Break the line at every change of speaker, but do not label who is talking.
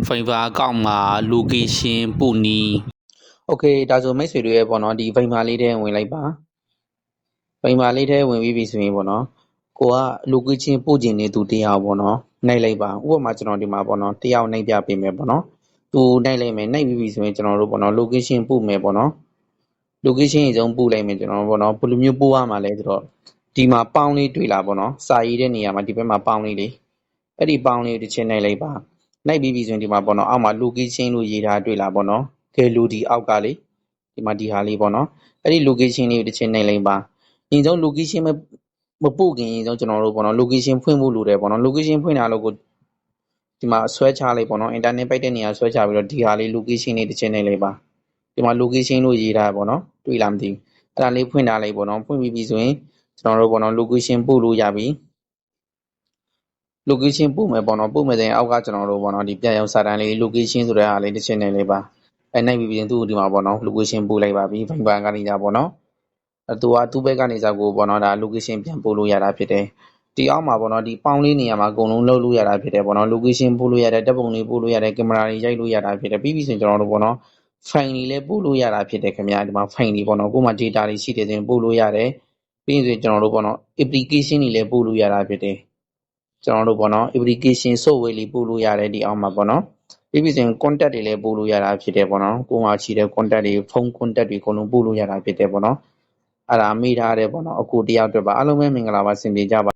Fiverr အကောင့်မှာ location ပို့နည်း
Okay ဒါဆိုမိတ်ဆွေတို့ရဲ့ပေါ့နော်ဒီ Fiverr လေးထဲဝင်လိုက်ပါ Fiverr လေးထဲဝင်ပြီးပြီဆိုရင်ပေါ့နော်ကိုက location ပို့ခြင်းနေသူတယောက်ပေါ့နော်နှိုက်လိုက်ပါဥပမာကျွန်တော်ဒီမှာပေါ့နော်တယောက်နှိုက်ပြပေးမယ်ပေါ့နော်သူနှိုက်လိုက်မယ်နှိုက်ပြီးပြီဆိုရင်ကျွန်တော်တို့ပေါ့နော် location ပို့မယ်ပေါ့နော် location အဆုံးပို့လိုက်မယ်ကျွန်တော်ပေါ့နော်ဘယ်လိုမျိုးပို့ရမှာလဲဆိုတော့ဒီမှာပေါင်းလေးတွေ့လာပေါ့နော်စာရေးတဲ့နေရာမှာဒီဘက်မှာပေါင်းလေးလေအဲ့ဒီပေါင်းလေးတစ်ချက်နှိုက်လိုက်ပါနှိုက်ပြီးပြီဆိုရင်ဒီမှာပေါ့နော်အောက်မှာ location လို့ရေးထားတွေ့လာပေါ့နော်ခဲလူဒီအောက်ကလေဒီမှာဒီဟာလေးပေါ့နော်အဲ့ဒီ location လေးကိုတစ်ချက်နှိုက်လိုက်ပါအရင်ဆုံး location မပို့ခင်အရင်ဆုံးကျွန်တော်တို့ပေါ့နော် location ဖွင့်ဖို့လိုတယ်ပေါ့နော် location ဖွင့်တာလို့ကိုဒီမှာဆွဲချလိုက်ပေါ့နော် internet ပိုက်တဲ့နေရာဆွဲချပြီးတော့ဒီဟာလေး location လေးတစ်ချက်နှိုက်လိုက်ပါဒီမှာ location လို့ရေးထားပေါ့နော်တွေ့လားမသိဘူးအဲ့ဒါလေးဖွင့်ထားလိုက်ပေါ့နော်ဖွင့်ပြီးပြီဆိုရင်ကျွန်တော်တို့ပေါ့နော် location ပို့လို့ရပြီ location ပို့မယ်ပေါ့နော်ပို့မယ်ဆိုရင်အောက်ကကျွန်တော်တို့ပေါ့နော်ဒီပြန်ရောက်စာတန်းလေး location ဆိုတဲ့ဟာလေးတစ်ချက်နှိုက်လိုက်ပါအဲ့နှိုက်ပြီးပြီရင်သူ့ကိုဒီမှာပေါ့နော် location ပို့လိုက်ပါပြီ Fiverr ကနေကြပေါ့နော်သူကသူ့ဘက်ကနေကြကိုပေါ့နော်ဒါ location ပြန်ပို့လို့ရတာဖြစ်တယ်ဒီအောက်မှာပေါ့နော်ဒီပေါင်းလေးနေရာမှာအကုန်လုံးလုပ်လို့ရတာဖြစ်တယ်ပေါ့နော် location ပို့လို့ရတယ်တပ်ပုံလေးပို့လို့ရတယ်ကင်မရာတွေရိုက်လို့ရတာဖြစ်တယ်ပြီးပြီဆိုရင်ကျွန်တော်တို့ပေါ့နော် file တွေလည်းပို့လို့ရတာဖြစ်တယ်ခင်ဗျာဒီမှာ file တွေပေါ့နော်ကိုယ်မှာ data တွေရှိတယ်ဆိုရင်ပို့လို့ရတယ်ပြီးရင်ဆိုကျွန်တော်တို့ပေါ့နော် application တွေလည်းပို့လို့ရတာဖြစ်တယ်ကျွန်တော်တို့ပေါ့နော် application software လေးပို့လို့ရတယ်ဒီအောက်မှာပေါ့နော်ပြီးပြီဆိုရင် contact တွေလည်းပို့လို့ရတာဖြစ်တယ်ပေါ့နော်ကိုယ်မှာရှိတဲ့ contact တွေဖုန်း contact တွေအကုန်လုံးပို့လို့ရတာဖြစ်တယ်ပေါ့နော်အဲ့ဒါမေးထားတယ်ပေါ့နော်အကိုတယောက်အတွက်ပါအားလုံးပဲမင်္ဂလာပါဆင်ပြေကြပါ